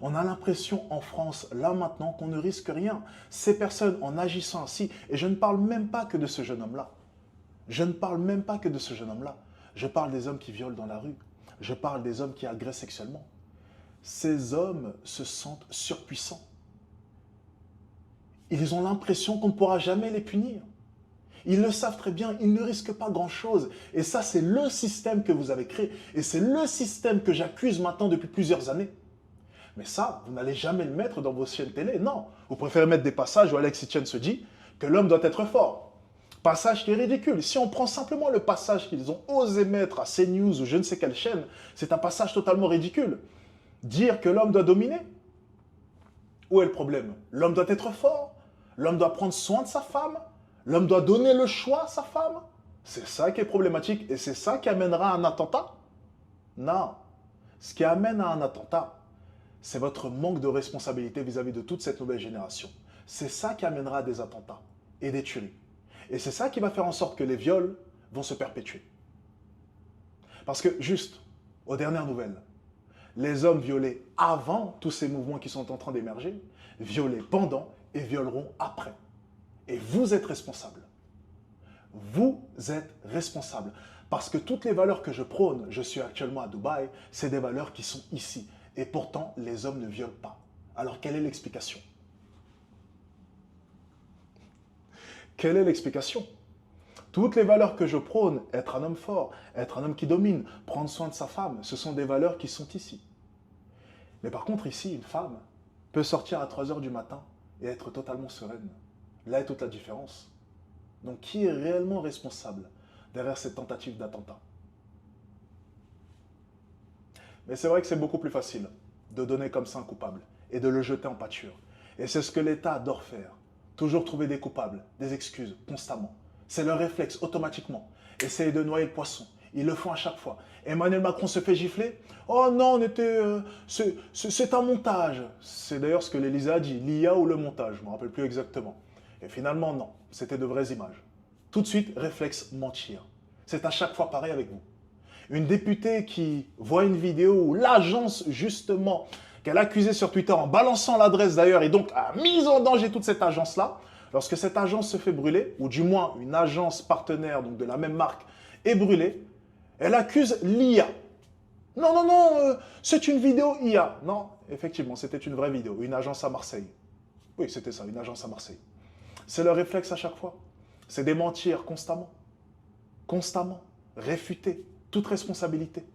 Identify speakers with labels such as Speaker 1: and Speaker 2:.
Speaker 1: On a l'impression en France, là maintenant, qu'on ne risque rien. Ces personnes, en agissant ainsi, et je ne parle même pas que de ce jeune homme-là. Je ne parle même pas que de ce jeune homme-là. Je parle des hommes qui violent dans la rue. Je parle des hommes qui agressent sexuellement. Ces hommes se sentent surpuissants. Ils ont l'impression qu'on ne pourra jamais les punir. Ils le savent très bien, ils ne risquent pas grand-chose. Et ça, c'est le système que vous avez créé. Et c'est le système que j'accuse maintenant depuis plusieurs années. Mais ça, vous n'allez jamais le mettre dans vos chaînes télé. Non, vous préférez mettre des passages où Alex Etienne se dit que l'homme doit être fort. Passage qui est ridicule. Si on prend simplement le passage qu'ils ont osé mettre à CNews ou je ne sais quelle chaîne, c'est un passage totalement ridicule. Dire que l'homme doit dominer. Où est le problème? L'homme doit être fort. L'homme doit prendre soin de sa femme. L'homme doit donner le choix à sa femme. C'est ça qui est problématique et c'est ça qui amènera à un attentat? Non. Ce qui amène à un attentat, c'est votre manque de responsabilité vis-à-vis de toute cette nouvelle génération. C'est ça qui amènera à des attentats et des tueries. Et c'est ça qui va faire en sorte que les viols vont se perpétuer. Parce que, juste, aux dernières nouvelles, les hommes violés avant tous ces mouvements qui sont en train d'émerger, violés pendant et violeront après. Et vous êtes responsable. Vous êtes responsable. Parce que toutes les valeurs que je prône, je suis actuellement à Dubaï, c'est des valeurs qui sont ici. Et pourtant, les hommes ne violent pas. Alors, quelle est l'explication? Quelle est l'explication? Toutes les valeurs que je prône, être un homme fort, être un homme qui domine, prendre soin de sa femme, ce sont des valeurs qui sont ici. Mais par contre, ici, une femme peut sortir à 3 heures du matin et être totalement sereine. Là est toute la différence. Donc, qui est réellement responsable derrière cette tentative d'attentat? Mais c'est vrai que c'est beaucoup plus facile de donner comme ça un coupable et de le jeter en pâture. Et c'est ce que l'État adore faire. Toujours trouver des coupables, des excuses, constamment. C'est leur réflexe, automatiquement. Essayer de noyer le poisson. Ils le font à chaque fois. Emmanuel Macron se fait gifler. Oh non, c'est un montage. C'est d'ailleurs ce que l'Élysée a dit, l'IA ou le montage, je ne me rappelle plus exactement. Et finalement, non, c'était de vraies images. Tout de suite, réflexe, mentir. C'est à chaque fois pareil avec vous. Une députée qui voit une vidéo où l'agence, justement, qu'elle accusait sur Twitter en balançant l'adresse d'ailleurs, et donc a mis en danger toute cette agence-là, lorsque cette agence se fait brûler, ou du moins une agence partenaire donc de la même marque est brûlée, elle accuse l'IA. Non, non, non, c'est une vidéo IA. Non, effectivement, c'était une vraie vidéo, une agence à Marseille. Oui, c'était ça, une agence à Marseille. C'est le réflexe à chaque fois. C'est démentir constamment. Constamment. Réfuter toute responsabilité.